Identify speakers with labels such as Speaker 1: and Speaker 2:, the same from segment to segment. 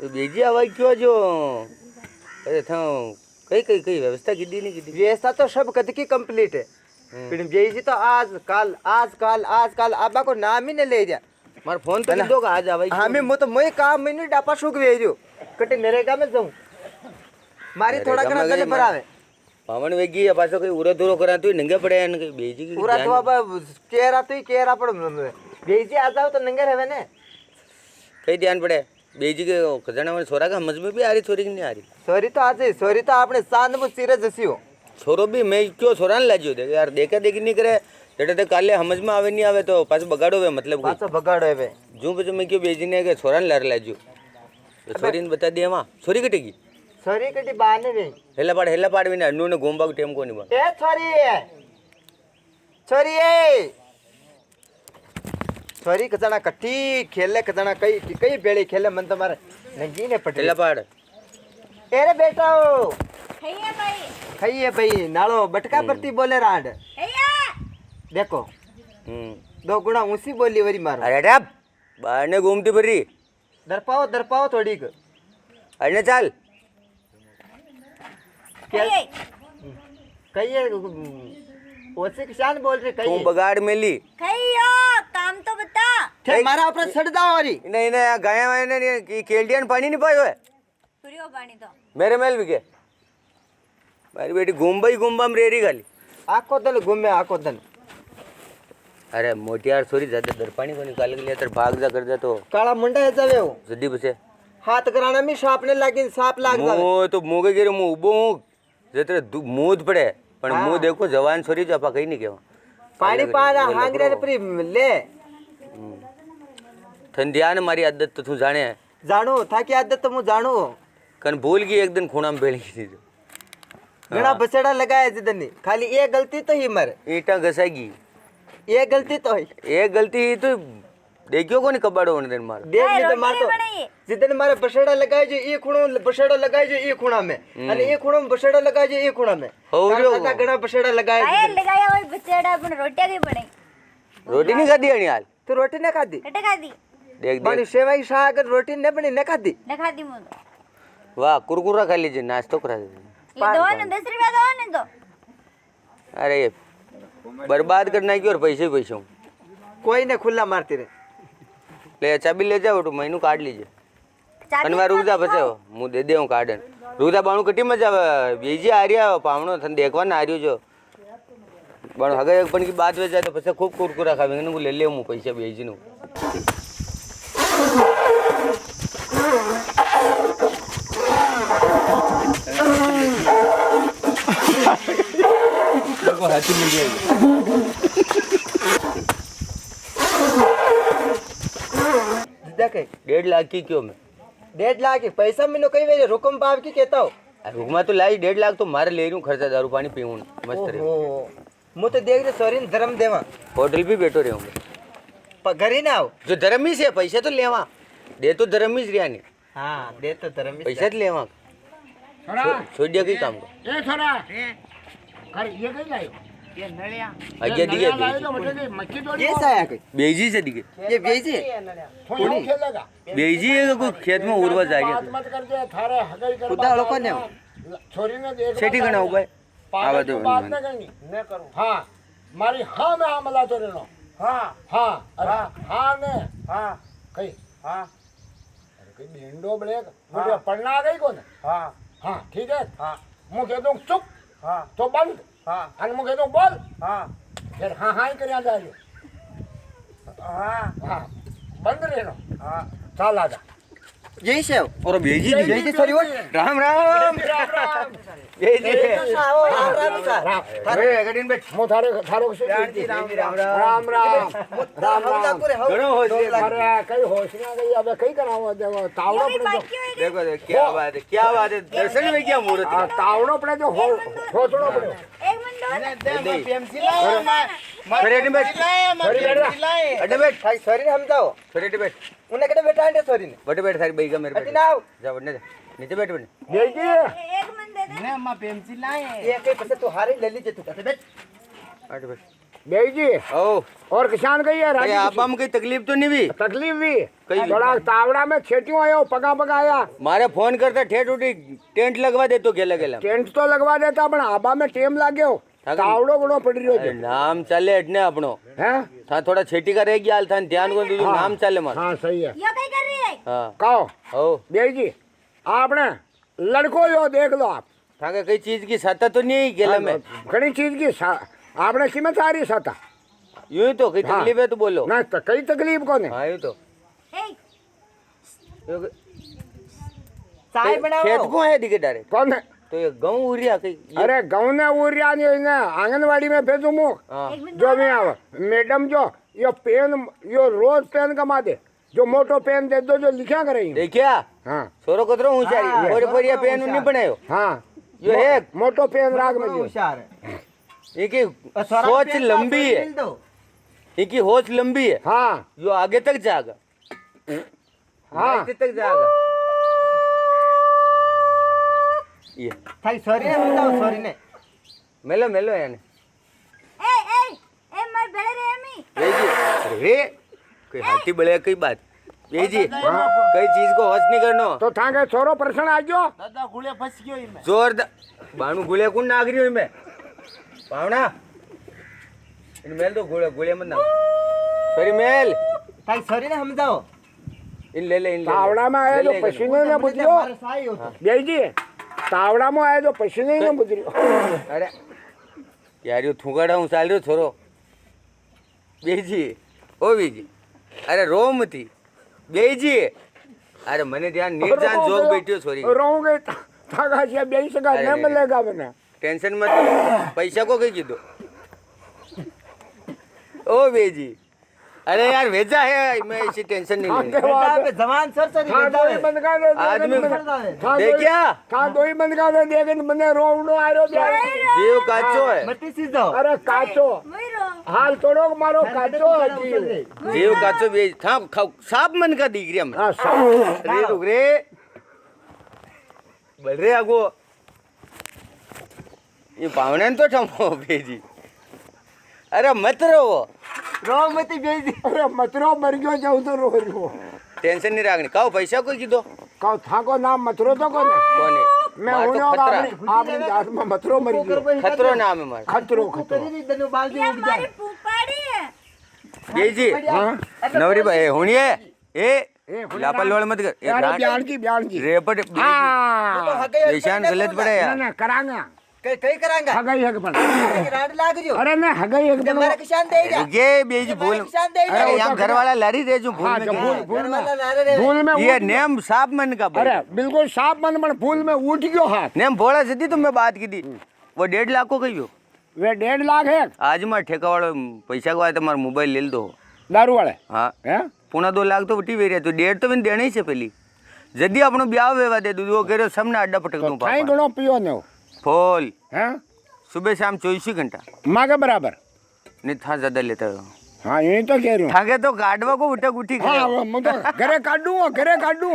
Speaker 1: બીજી આવાજ કયો જો અરે था कई कई कई व्यवस्था की नहीं की
Speaker 2: व्यवस्था तो सब कद की कंप्लीट है फिर जी तो आज काल आबा को नाम ही नहीं ले जा
Speaker 1: मार फोन तो दो आज आवाज
Speaker 2: हमें मो तो मोई काम मैंने डापा सूख भेजो कटे नरेगा में जाऊं मारी थोड़ा करा गले भरावे
Speaker 1: पावन वेगी पाछो कई उरो दूरो करा तो नंगे पड़े न कई बेजी की
Speaker 2: पूरा तो बाबा केरा पड़ बेजी आ जाओ तो नंगे रहवे ने
Speaker 1: कई ध्यान पड़े बेजी के खजाना वाले छोरा का समझ में भी आ रही छोरी की नहीं आ रही
Speaker 2: सोरी तो आज सोरी तो आपने चांद में सिरे जसी हो
Speaker 1: छोरो भी मैं क्यों छोरा ने लाजो दे यार देखा देखी नहीं करे जेटे ते काले समझ में आवे नहीं आवे तो पाछो बगाड़ो वे मतलब
Speaker 2: पाछो बगाड़ो वे
Speaker 1: जो बच्चों मैं क्यों बेजी ने के छोरा ने लार लाजो तो छोरी ने बता दिया वहां छोरी कटेगी
Speaker 2: छोरी कटी बाने वे
Speaker 1: हेला पाड़ भी ना अन्नू ने गोंबा को टेम को नहीं बा
Speaker 2: ए छोरी ए छोरी कचना कट्टी खेले कचना कई कई बेड़ी खेले मन तुम्हारे नंगी ने पटे
Speaker 1: हेला पाड़
Speaker 2: एरे बेटा हो
Speaker 3: भाई
Speaker 2: खाइए भाई नालो बटका परती बोले राड देखो दो गुना ऊंची बोली वरी मारो
Speaker 1: अरे डब बाहर ने घूमती भरी
Speaker 2: दरपाओ थोड़ी को
Speaker 1: अरे चल
Speaker 2: कहिए ओसे किसान बोल रहे
Speaker 1: तू
Speaker 2: कहिए
Speaker 1: बगाड़ मेली
Speaker 3: खैयो काम तो बता
Speaker 2: थे मारा ऊपर छड़ दाओ वाली
Speaker 1: नहीं नहीं गाय वाय ने की केल्डियन पानी नहीं पायो है
Speaker 3: पूरी पानी तो
Speaker 1: मेरे मेल भी के मारी बेटी घूमबा में रेरी खाली
Speaker 2: आको दन घूमे आको दन
Speaker 1: अरे मोटियार छोरी जाते दर पानी को निकाल के लिया तर भाग जा कर जा तो
Speaker 2: काला मुंडा है जावे हो
Speaker 1: जल्दी बचे
Speaker 2: हाथ कराना में सांप ने लागिन सांप लाग जावे
Speaker 1: मो तो मोगे गिरे मु उबो जेतरे मूद पड़े पण मु देखो जवान छोरी जो अपा कहीं नहीं केवा
Speaker 2: पानी पाना हांगरे परी ले
Speaker 1: ठंडियान मारी आदत तो तू जाने
Speaker 2: जानो था की आदत तो मु जानो
Speaker 1: कन भूल गई एक दिन खूणा में बेली थी
Speaker 2: घना बसेड़ा लगाया जिदनी खाली ये गलती तो ही मर
Speaker 1: ईटा घसाएगी
Speaker 2: ये गलती तो है
Speaker 1: एक गलती ही तो देखियो को नहीं कबाड़ो होने दिन मार
Speaker 2: देख नहीं तो मार तो जिदन मारे बसेड़ा लगाए जो ये खूणो बसेड़ा लगाए जो ये खूणा में अने ये खूणो में बसेड़ा लगाए जो ये खूणा में
Speaker 1: हो जो
Speaker 2: घना बसेड़ा लगाए
Speaker 3: आए लगाया वही बचेड़ा अपन रोटियां की बने
Speaker 1: रोटी नहीं खादी हनी हाल
Speaker 2: तो रोटी न खादी
Speaker 3: कटे खादी
Speaker 1: देख
Speaker 2: बानी
Speaker 1: देख
Speaker 2: सेवाई साग रोटी न बनी न खादी
Speaker 3: न खादी मु तो
Speaker 1: वाह कुरकुरा खा लीजिए नाश्तो करा दीजिए
Speaker 3: ये दो ने 10 रुपया दो ने तो
Speaker 1: अरे ये बर्बाद करना की और पैसे पैसे
Speaker 2: कोई ने खुला मारती रहे
Speaker 1: ले चाबी ले जाओ तो महीनू काट लीजिए कनवा रुक जा बचे मु दे देऊं कार्डन रुक जा बाणु कटी मजा बीजी आ रही है पावणो थन देखवा ना आ रही जो बाणु हगे पण की बात वे जाए तो पछे खूब कुरकुरा खावे ने ले ले मु पैसे बीजी नु देखो हाथी मिल गया
Speaker 2: देखे
Speaker 1: 1.5 लाख की क्यों मैं
Speaker 2: 1.5 लाख की पैसा मैंने कई बार रुकम पाव की कहता हो
Speaker 1: रुकमा तो लाई 1.5 लाख तो मारे ले रही हूँ खर्चा दारू पानी पीऊँ मस्त रहे
Speaker 2: मु तो देख रहे सॉरी धर्म देवा
Speaker 1: होटल भी बैठो रहूँगा
Speaker 2: घर ही ना आओ
Speaker 1: जो धर्म ही से पैसे तो लेवा दे तो धर्म ही रिया नहीं
Speaker 2: हाँ दे तो धर्म
Speaker 1: पैसा तो लेवा छोड़ दिया कई काम को
Speaker 4: ए छोरा कर ये कहीं लायो
Speaker 2: ये नलिया
Speaker 1: आगे दिए
Speaker 4: लायो तो मतलब मक्की तो
Speaker 2: ये साया के
Speaker 1: बेजी से दिखे
Speaker 2: ये बेची
Speaker 4: थोड़ी खेलेगा
Speaker 1: बेजी है कोई खेत में उर्वर
Speaker 4: बात
Speaker 1: जाएगी
Speaker 4: मत कर दे थारे हगई कर
Speaker 2: खुदा लोगों ने
Speaker 4: छोरी ने देख
Speaker 1: सेठी गणा हुआ है आवा दो
Speaker 4: बात न करनी
Speaker 2: न करूं
Speaker 4: हां मारी हां में हमला तो रेनो
Speaker 2: हाँ
Speaker 4: हां अरे हां ने
Speaker 2: हाँ
Speaker 4: कई
Speaker 2: हाँ
Speaker 4: अरे कई भिंडो ब्लैक मुझे पढ़ना आ गई कौन
Speaker 2: हाँ
Speaker 4: हां ठीक है
Speaker 2: हाँ
Speaker 4: मु कह दूं चुप
Speaker 2: हाँ
Speaker 4: तो बंद
Speaker 2: हाँ
Speaker 4: अन मु कह दूं बोल
Speaker 2: हाँ
Speaker 4: फिर हां हां ही करिया जा
Speaker 2: हाँ
Speaker 4: हां बंद रहनो
Speaker 2: हाँ
Speaker 4: चल आजा
Speaker 2: यही से हो
Speaker 1: और बेजी
Speaker 2: यही से सॉरी वो
Speaker 1: राम राम
Speaker 4: राम राम
Speaker 1: बेजी
Speaker 2: राम राम सर
Speaker 1: अरे गडिन बैठ
Speaker 4: मु थारे थारो से
Speaker 2: राम राम
Speaker 4: राम राम
Speaker 2: राम राम
Speaker 1: घणो होश है।
Speaker 4: अरे कई होश ना गई अब कई करावो देखो तावड़ो
Speaker 3: ये
Speaker 4: पड़े
Speaker 3: बाकी होएगी
Speaker 1: देखो देखो क्या बात है दर्शन में क्या मुहूर्त
Speaker 4: जो तावड़ो पड़े जो होचड़ो पड़े
Speaker 3: एक मिनट
Speaker 1: छोरे बैठ अड्डे बैठ
Speaker 2: सॉरी हम जाओ
Speaker 1: छोरे बैठ
Speaker 2: उन्हें कड़े बैठा है सॉरी ने
Speaker 1: बटे बैठ सारी भाई का मेरे
Speaker 2: अटी
Speaker 1: बैठ
Speaker 2: ना आओ
Speaker 1: जा बढ़ने दे नीचे बैठ बने
Speaker 4: देखिए
Speaker 3: एक मिनट दे दे
Speaker 2: ये के पैसे तू हारे ले लीजिए तू कैसे बैठ
Speaker 1: बैठ बैठ
Speaker 4: बेई जी
Speaker 1: ओ
Speaker 4: और किसान कही है
Speaker 1: कई
Speaker 4: राजी
Speaker 1: आबा में कई तकलीफ तो नहीं हुई
Speaker 4: तकलीफ भी
Speaker 1: कई
Speaker 4: थोड़ा तावड़ा में छेटियों आयो पगा पगा आया
Speaker 1: मारे फोन करता ठेठ उठी टेंट लगवा दे तो गेला गेला
Speaker 4: टेंट तो लगवा देता पण आबा में टेम लाग्यो तावड़ो घणो पड़ी रह्यो
Speaker 1: अरे
Speaker 4: छे
Speaker 1: नाम चाले अटने आपनो
Speaker 4: हैं
Speaker 1: था थोड़ा छेटी का रह गया था ध्यान को दीजिए नाम चाले मार
Speaker 4: हाँ सही है
Speaker 3: यो कई कर रही है
Speaker 1: हाँ
Speaker 4: कहो
Speaker 1: ओ
Speaker 4: बेई जी आपने लड़को यो देख लो आप
Speaker 1: था के कई चीज की सत्ता तो नहीं है गेला में
Speaker 4: घणी चीज की आपने किमें सारी सता
Speaker 1: यूं ही तो कई
Speaker 4: हाँ।
Speaker 1: तकलीफ है तो बोलो
Speaker 4: ना तो कई तकलीफ कोने
Speaker 1: हाँ यूं तो
Speaker 3: ए
Speaker 1: यो-
Speaker 2: चाय
Speaker 1: खेत
Speaker 2: बनाओ
Speaker 1: को है दिखे डायरेक्ट
Speaker 4: कोने
Speaker 1: तो ये गाँव उरिया कई
Speaker 4: अरे गाँव ने उरिया ने ने आंगनवाड़ी में भेजू मु
Speaker 1: हाँ
Speaker 3: एक मिनट
Speaker 4: जो भी आवे मैडम जो यो पेन यो रोज पेन कमा दे जो मोटो पेन दे दो जो लिखा करे
Speaker 1: देखिया
Speaker 4: हाँ
Speaker 1: छोरो कतरो होशियारी और परिया पेन नहीं बनायो
Speaker 4: हाँ
Speaker 1: यो है
Speaker 4: मोटो पेन राग में जो
Speaker 2: होशियार है
Speaker 1: इनकी सोच लंबी है इनकी होश लंबी है
Speaker 4: हाँ
Speaker 1: यो आगे तक जाएगा
Speaker 4: हाँ
Speaker 1: आगे तक जाएगा ये
Speaker 2: थाई सॉरी ने बताओ सॉरी ने
Speaker 1: मेलो मेलो यानी
Speaker 3: ए मार बेड़े रे अम्मी
Speaker 1: ये जी अरे कोई हाथी बड़े कई बात ये जी कई चीज को होश नहीं करनो
Speaker 4: तो थांगे छोरो प्रश्न आ गयो
Speaker 2: दादा गुड़े फंस गयो इमे
Speaker 1: जोरदार बाणु गुले कुन नागरी हुई मैं पावना इन मेल तो गुले गुले मत ना सॉरी मेल
Speaker 2: थाई सॉरी ने समझाओ
Speaker 1: इन ले ले इन ले
Speaker 4: तावड़ा में आया जो पसीने ने बुझियो
Speaker 2: मारे साई होतो
Speaker 4: बेई जी तावड़ा में आया जो पसीने ने बुझियो
Speaker 1: अरे यार यो थूगाड़ा हूँ चाल रही छोरो बेजी ओ बेजी अरे रो मती बेजी अरे मने ध्यान नीट जान जोग बैठियो छोरी
Speaker 4: रहूंगे थागा से बेई सका
Speaker 1: अरे
Speaker 4: न
Speaker 1: रे।
Speaker 4: मिलेगा मने
Speaker 1: टेंशन मत पैसा को कही कीधो ओ बेजी अरे यार भेजा है मैं इसी टेंशन नहीं लेनी
Speaker 2: बेटा पे जवान सर से
Speaker 4: था दो ही बंद कर दे
Speaker 1: आदमी
Speaker 4: था
Speaker 1: देखिया
Speaker 4: था दो ही बंद कर दे देख मने रोवड़ो आयो दे
Speaker 1: जीव काचो है
Speaker 2: मती सीधो
Speaker 4: अरे काचो
Speaker 3: वही रो
Speaker 4: हाल तोड़ो मारो काचो जी
Speaker 1: जीव काचो बेज था खाओ साफ मन का दिख रही हम
Speaker 4: हां सब
Speaker 1: रे रुक रे बोल रे आगो ये पावने तो ठमो बेजी अरे मत रो
Speaker 2: रो मती बेजी
Speaker 4: अरे मतरो मर गयो जाऊ तो रो रो
Speaker 1: टेंशन नहीं रखनी काओ पैसा कोई कीधो
Speaker 4: का था को नाम मतरो तो कोने
Speaker 1: कोने
Speaker 4: मैं
Speaker 1: मार
Speaker 4: होने
Speaker 1: तो
Speaker 4: वाला
Speaker 1: खतरा
Speaker 4: आपने जात में मतरो मर गयो
Speaker 1: खतरो नाम है मार
Speaker 4: खतरो खतरो
Speaker 2: तेरी दनु बाल
Speaker 3: ये
Speaker 2: दी उड़
Speaker 3: हमारी
Speaker 2: जाए
Speaker 3: फूफाड़ी है
Speaker 1: बेजी
Speaker 4: हां
Speaker 1: नवरी भाई होनिए ए
Speaker 4: ए,
Speaker 1: लापरवाही मत कर ये
Speaker 4: यार
Speaker 1: रात
Speaker 4: बयान की
Speaker 1: रेपट
Speaker 4: हां
Speaker 1: ईशान गलत पड़े
Speaker 4: ना
Speaker 1: यार
Speaker 4: ना करांगा
Speaker 2: कई करांगा
Speaker 4: हगाई हक पण
Speaker 2: राड लाग रियो
Speaker 4: अरे ना हगाई हक पण
Speaker 2: मारे किसान दे जा
Speaker 1: ये बेजी भूल
Speaker 2: किसान दे जा
Speaker 1: अरे यहाँ घर वाला लारी दे जो भूल
Speaker 4: हाँ,
Speaker 1: में
Speaker 4: जो
Speaker 1: क्या?
Speaker 4: भूल
Speaker 2: वाला लारे रे
Speaker 4: भूल में
Speaker 1: ये
Speaker 4: उठ-
Speaker 1: नेम साफ मन का भाई।
Speaker 4: अरे बिल्कुल साफ मन पण भूल में उठ गयो हाथ
Speaker 1: नेम भोला सीधी तुमने बात की थी वो 1.5 लाख को कही हो
Speaker 4: वे 1.5 लाख है
Speaker 1: आज मार ठेका वालों पैसा को आए तो मार मोबाइल ले दो
Speaker 4: दारू वाले
Speaker 1: हाँ
Speaker 4: हैं
Speaker 1: 2.5 लाख तो वटी वेरिया तो 1.5 तो मैंने देना ही से पहली जल्दी अपनो ब्याह वेवा दे दूँ वो कह रहे सबने अड्डा पटक दूँ
Speaker 4: थाई
Speaker 1: पापा
Speaker 4: गणो पियो ने
Speaker 1: फूल
Speaker 4: हैं
Speaker 1: सुबह शाम 24 घंटा
Speaker 4: मागे बराबर
Speaker 1: नहीं था ज्यादा लेता हो
Speaker 4: हाँ यही तो कह रही हूँ
Speaker 1: थाके तो गाडवा को उठक उठी
Speaker 4: हाँ
Speaker 1: करे
Speaker 4: वो मैं तो घरे काटू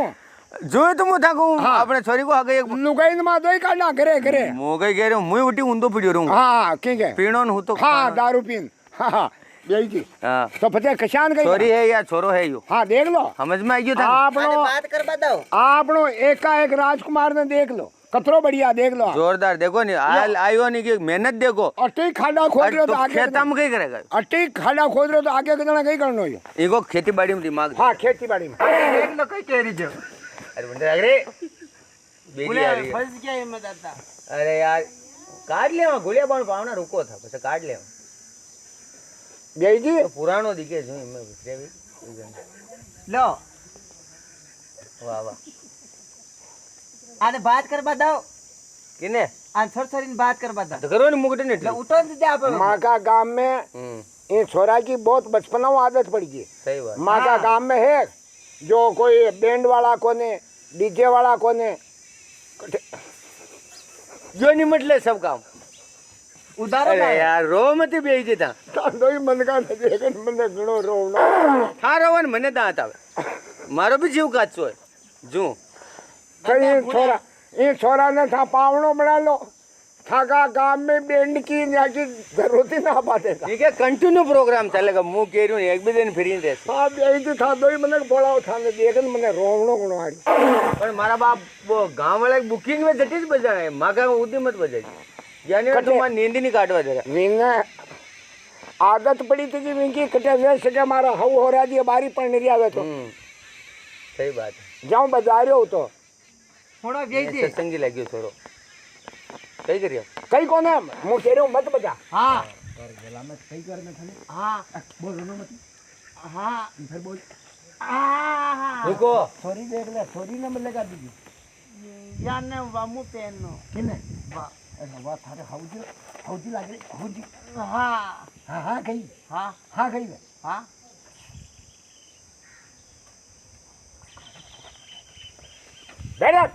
Speaker 1: जो तुम थाको अपने छोरी को आगे एक
Speaker 4: लुगाई मा दो ही काटना घरे
Speaker 1: मोगे कह रहे हूँ मुई उठी ऊंधो पड़ियो रहूँ
Speaker 4: हाँ ठीक है
Speaker 1: पीणो न हूँ तो
Speaker 4: हाँ दारू पीन हाँ यही जी
Speaker 1: हाँ
Speaker 4: तो पता किसान कही
Speaker 1: छोरी है या छोरो है यो
Speaker 4: हाँ देख लो
Speaker 1: समझ में आई गयो था
Speaker 4: आपनो
Speaker 2: बात कर बताओ
Speaker 4: आपनो एकाएक राजकुमार ने देख लो कतरो बढ़िया देख लो
Speaker 1: जोरदार देखो नहीं आयो नहीं कि मेहनत देखो
Speaker 4: अट्टी खाड़ा खोद रहे हो तो आगे
Speaker 1: खेता में कहीं करेगा
Speaker 4: अट्टी खाड़ा खोद रहे हो तो आगे कितना कहीं करना है
Speaker 1: इनको खेती बाड़ी में दिमाग
Speaker 4: हाँ खेती बाड़ी में
Speaker 2: देख लो कई कह रही जो
Speaker 1: अरे बंदे लग रहे बेरी आ रही है।
Speaker 2: फंस गया हिम्मत आता
Speaker 1: अरे यार काट ले गुड़िया बाण पावना रुको था बस काट ले
Speaker 4: यही जी
Speaker 1: तो पुरानो दिखे जो मैं भीतरे भी
Speaker 2: लो
Speaker 1: वाह वाह
Speaker 2: आने बात कर बताओ
Speaker 1: किने
Speaker 2: आन सर इन बात कर बता
Speaker 1: तो करो नहीं मुकटे नहीं
Speaker 2: लो उठो न जा पर
Speaker 4: माँ का गांव में ये छोरा की बहुत बचपना में आदत पड़ गई
Speaker 1: सही बात
Speaker 4: माँ का गांव में है जो कोई बैंड वाला कोने डीजे वाला कोने
Speaker 1: जो नहीं मटले सब काम
Speaker 2: उधारो
Speaker 1: अरे यार रो मत बेइज्जत था
Speaker 4: तांडो ही मन का न देखन मने घणो रोवनो
Speaker 1: था रोवन मने दांत आवे मारो भी जीव काचो है जू
Speaker 4: कई छोरा ये छोरा ने था पावनो बना लो थाका गांव में बैंड की यहाँ की जरूरत ही ना पाते था।
Speaker 1: ठीक है कंटिन्यू प्रोग्राम चलेगा मु कह रही हूँ एक भी दिन फ्री नहीं रहते
Speaker 4: हाँ यही तो था दो ही मैंने बोला था देखन मैंने रोवणो गुणो आ
Speaker 1: पर मारा बाप वो गांव वाला बुकिंग में जटिल बजा है माँ का उदी मत बजाई यानी तुम्हारा नींद ही नहीं काटवा देगा
Speaker 4: विंगे आदत पड़ी थी कि विंकी कटे वे सके मारा हव हो रहा दिया बारी पण नहीं आवे तो
Speaker 1: सही बात है
Speaker 4: जाऊं बजा रहे हो तो
Speaker 2: થોડો બેસી
Speaker 1: सत्संगी लगी छोरो कई करियो
Speaker 4: कई कोने मु कह रहा हूं मत बजा
Speaker 2: हाँ
Speaker 4: हाँ हाँ हाँ
Speaker 1: रुको
Speaker 4: छोरी देख ले छोरी ने मिल लगा दीजिए
Speaker 2: यार ने वामू पेन नो
Speaker 4: किने वाह अरे वाह थारे हौजी लागे हौजी
Speaker 2: हाँ
Speaker 4: हाँ हाँ गई
Speaker 2: हाँ
Speaker 4: हाँ गई वे
Speaker 2: हाँ
Speaker 4: बेरत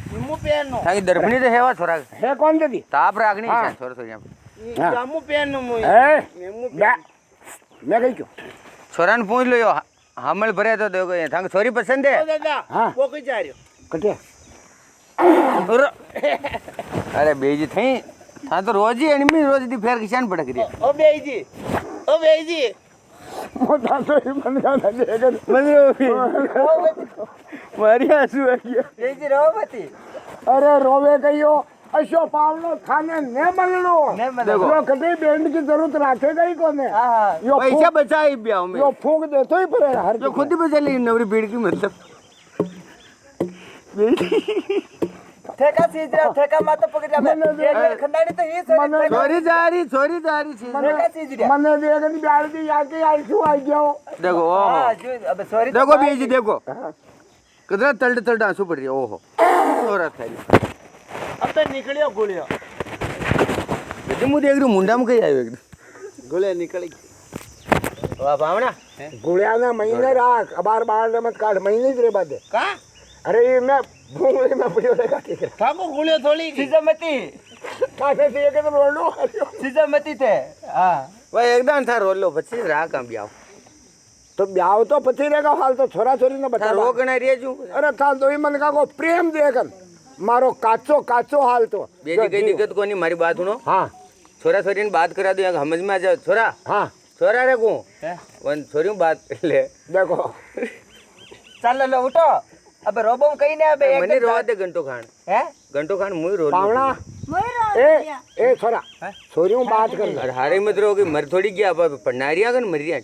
Speaker 2: वामू पेन नो
Speaker 1: ताकि दर्पणी तो हेवा छोरा
Speaker 4: है कौन दीदी
Speaker 1: ताप रागनी
Speaker 4: हाँ।
Speaker 1: है छोरा छोरा यहाँ
Speaker 4: हाँ।
Speaker 2: वामू पेन नो मुई
Speaker 4: ए मैं गई क्यों
Speaker 1: छोरा ने पूछ लो यो हमल भरे तो देखो ये थांग छोरी पसंद है
Speaker 2: दादा
Speaker 4: हाँ
Speaker 2: वो कई जा रहे हो
Speaker 4: कटे
Speaker 1: अरे बेजी थई था तो रोज ही एनिमी रोज दी फेर किसान भड़क रही
Speaker 2: ओ बेजी
Speaker 4: मोटा तो ही बन गया था लेकिन
Speaker 1: मारी आंसू आ गया
Speaker 2: बेजी रहो मती
Speaker 4: अरे रोवे गयो अशो पावनो खाने ने मलनो
Speaker 2: ने मलनो।
Speaker 4: यो कदे बैंड की जरूरत रखे गई कोने
Speaker 2: हाँ
Speaker 4: यो
Speaker 1: पैसा बचाई ब्याह में
Speaker 4: यो फूक दे तो ही पड़े हर
Speaker 1: जो खुद ही बचा ली नवरी भीड़ की मतलब
Speaker 2: ठेका सीज रहा ठेका माता पकड़ जा मैं एक खंडानी तो ही सड़ी
Speaker 1: छोरी जा रही
Speaker 2: ठेका सीज रहा
Speaker 4: मने देखन ब्याल दी आके आई छू आई गयो
Speaker 1: देखो ओहो
Speaker 2: हाँ जो अब सॉरी
Speaker 1: देखो बेजी देखो कितना तल्ड आंसू पड़ रही है ओहो छोरा थारी
Speaker 2: अब तो निकलियो गुलियो
Speaker 1: बेटी मु देख रही हूँ मुंडा में कहीं आयो एकदम
Speaker 2: गुले निकली
Speaker 1: वाह भावना
Speaker 4: गुड़िया ने महीने राख अबार बाहर मत काट महीने रे बाद
Speaker 2: का
Speaker 4: अरे ये मैं भूंगले में पड़ियो रहेगा ठीक है
Speaker 2: काको गुलियो थोड़ी सीजमती
Speaker 4: कासे से एक तो रोलो
Speaker 2: सीजमती थे हाँ
Speaker 1: भाई एकदम था रोलो बच्ची रहा काम ब्याह
Speaker 4: तो ब्याह तो पति रहेगा हाल तो छोरा छोरी ने
Speaker 1: था
Speaker 4: बता
Speaker 1: रो कना रिया जू
Speaker 4: अरे था तो ही मन का को प्रेम देखन मारो काचो काचो हाल तो
Speaker 1: बेटी कोई दिक्कत को नहीं मारी बात सुनो
Speaker 4: हाँ
Speaker 1: छोरा छोरी ने बात करा दो यहाँ समझ में आ जाओ छोरा
Speaker 4: हाँ
Speaker 1: छोरा रे को वन छोरी बात ले
Speaker 4: देखो
Speaker 2: चल लो उठो अब रोबो कहीं ने अबे
Speaker 1: मनी रोवा दे घंटो खान
Speaker 2: है
Speaker 1: मुई रो
Speaker 4: पावना
Speaker 3: मोर
Speaker 4: ए छोरा छोरी बात कर ले
Speaker 1: अरे हारे मत रहोगे मर थोड़ी गया अब पन्नारिया कन मर रिया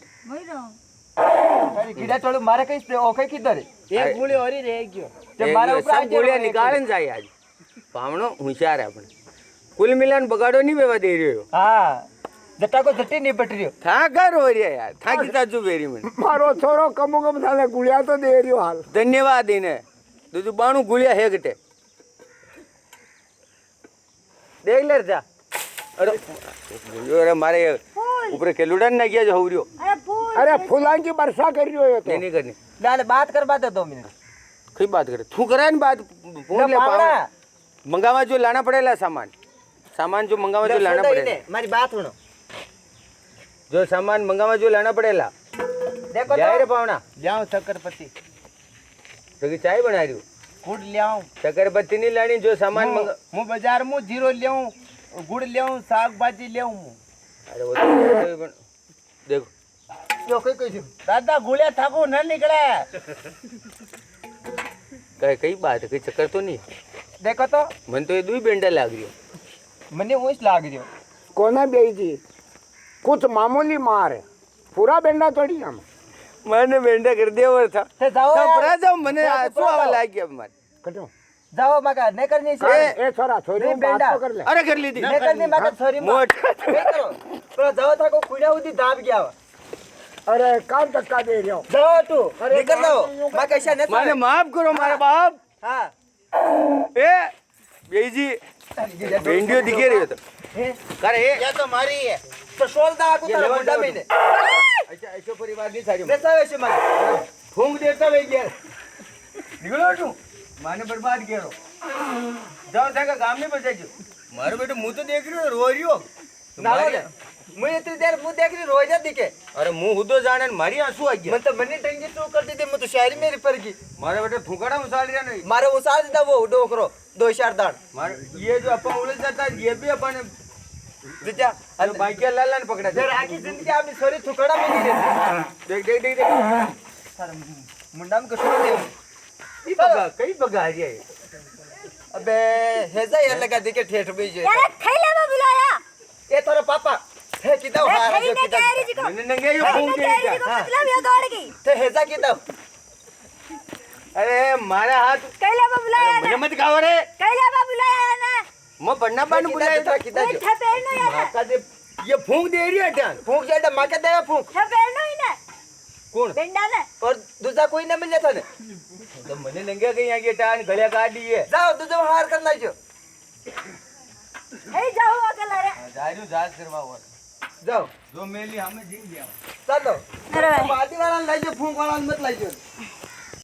Speaker 2: अरे कीड़ा चलो मारे कहीं से ओके किधर एक गुली और ही रह गयो जब मारे ऊपर
Speaker 1: सब गोलियां निकालन जाए आज पावनो होशियार है अपन कुल मिलान बगाड़ो नहीं बेवा दे रहे हो
Speaker 2: हाँ जट्टा को जट्टी नहीं पट रही हो
Speaker 1: था कर हो रही है यार था की ताजू बेरी में
Speaker 4: मारो छोरो कमो कम थाने गुड़िया तो दे रही हो हाल
Speaker 1: धन्यवाद इन्हें दूसरी बाणु गुलिया है गटे देख ले जा अरे मारे ऊपर केलुडन ना गया जो हो रियो
Speaker 3: अरे फूल
Speaker 4: अरे फुलां की वर्षा कर रही हो ये तो
Speaker 1: नहीं करनी
Speaker 2: डाल बात करवा दे 2 मिनट
Speaker 1: कोई बात करे तू करा ना बात फोन ले पावना मंगावा जो लाना पड़ेगा सामान जो मंगावा जो लाना पड़ेगा
Speaker 2: मारी बात सुनो
Speaker 1: जो सामान मंगावा जो लाना पड़ेगा
Speaker 2: देखो
Speaker 1: जाए रे पावना
Speaker 2: जाओ शक्करपत्ती
Speaker 1: तो चाय बना रही हूँ
Speaker 2: गुड़ लियाऊं
Speaker 1: शक्करपत्ती नहीं लानी जो सामान मंगा
Speaker 2: मु बाजार में जीरो लियाऊं गुड़ लियाऊं साग भाजी लियाऊं
Speaker 1: अरे वो तो देखो
Speaker 2: यो कोई कोई दादा गुड़िया थाको न निकले
Speaker 1: कई बात है कई चक्कर तो नहीं
Speaker 2: देखो तो
Speaker 1: मन तो ये दो ही बेंडा लाग रही है
Speaker 2: मने वही लाग रियो
Speaker 4: कोने बेई जी कुछ मामूली मार है पूरा बेंडा तोड़ी हम
Speaker 1: मैंने बेंडा कर दिया और था
Speaker 2: ते जाओ
Speaker 1: तब
Speaker 2: यार।
Speaker 1: परा जाओ मैंने
Speaker 2: जाओ,
Speaker 1: आंसू
Speaker 2: जाओ।
Speaker 1: आवा लाग गया हमारे
Speaker 4: कटो
Speaker 2: जाओ मगा नहीं करनी से
Speaker 4: ए छोरा छोरी
Speaker 2: नहीं,
Speaker 4: बात
Speaker 2: बेंडा।
Speaker 4: तो कर ले
Speaker 1: अरे कर ली थी
Speaker 2: नहीं करनी मगा छोरी
Speaker 1: मोट
Speaker 2: नहीं करो तो जाओ था को कुड़ा उदी दाब गया
Speaker 4: अरे काम धक्का दे रही हो
Speaker 2: जाओ तू निकल जाओ मैं कैसा नहीं
Speaker 1: माने माफ करो मारे बाप
Speaker 2: हां
Speaker 1: ए बेजी बेंडियो दिखे रही हो तो करे
Speaker 2: ये तो मारी है तो शोल दा को तेरा मुंडा में ने
Speaker 1: अच्छा ऐसो परिवार नहीं सारी
Speaker 2: देता वैसे मत
Speaker 1: फूंक देता वे यार निकलो तू माने बर्बाद करो जाओ जाकर गांव में बचा जो मारो बेटो मुंह तो देख रही हो रो रही हो
Speaker 2: नालो ले મુએ તું દેર મુ દેખરી રોજ જ દીકે
Speaker 1: અરે હું હુદો જાણે ને મારી આંસુ આ ગયા
Speaker 2: મને તો મને ટંગી શું કરતી હતી, હું તો શાયરી મેરી પર ગઈ.
Speaker 1: મારે બેટા થૂકડા ઉસાડી રહ્યા નહીં
Speaker 2: મારે ઉસાળ દીધા वो डोकरो 2-4 दान
Speaker 1: मारे ये जो अपन उड़े जाता है ये भी अपन
Speaker 2: जीजा
Speaker 1: जो बाइकिया लाला ने पकड़ा
Speaker 2: जर आखी जिंदगी आपनी सोरी थुकड़ा में नहीं देती.
Speaker 1: देख देख देख देख
Speaker 2: सारा मुंडा में कશું नहीं.
Speaker 1: कई बगा आ गया
Speaker 2: अबे हेजा यार लगा दी के ठेठ भी जो
Speaker 3: यार खैले में बुलाया
Speaker 2: ये तारा पापा है किदा
Speaker 3: मैं
Speaker 2: हार
Speaker 3: खई
Speaker 2: जो
Speaker 3: ने
Speaker 2: किदा
Speaker 3: कह रही जी को
Speaker 1: मैंने नंगे यो
Speaker 3: खई
Speaker 1: फूंक
Speaker 3: ने कह रही
Speaker 1: दिया
Speaker 3: जी को मतलब ये दौड़ गई
Speaker 2: ते हेजा किदा
Speaker 1: अरे मारा हाथ
Speaker 3: कैले में बुलाया
Speaker 1: मुझे
Speaker 3: ना
Speaker 1: मत खाओ रे
Speaker 3: कैले में बुलाया ना
Speaker 1: मैं पढ़ना पान बुलाया
Speaker 2: किदा
Speaker 3: कोई
Speaker 2: जो
Speaker 3: ठपेर नो यार
Speaker 1: माका दे ये फूंक दे रही है टान
Speaker 2: फूंक जाडा माके देवा फूंक
Speaker 3: ठपेर नो ही ना
Speaker 1: कौन
Speaker 3: बेंडा ने
Speaker 2: और दूसरा कोई न मिल जाता ने
Speaker 1: तो मैंने नंगे कहीं आ गया टान गलिया काट दी है
Speaker 2: जाओ दूसरा हार करना जो
Speaker 3: ए जाओ अकेला रे
Speaker 1: जायरू जाज करवा और
Speaker 2: जाओ
Speaker 1: जो मेली हमें जीत गया
Speaker 2: चलो
Speaker 3: अरे
Speaker 2: बादी वाला ले जो फूंक वाला मत ले जो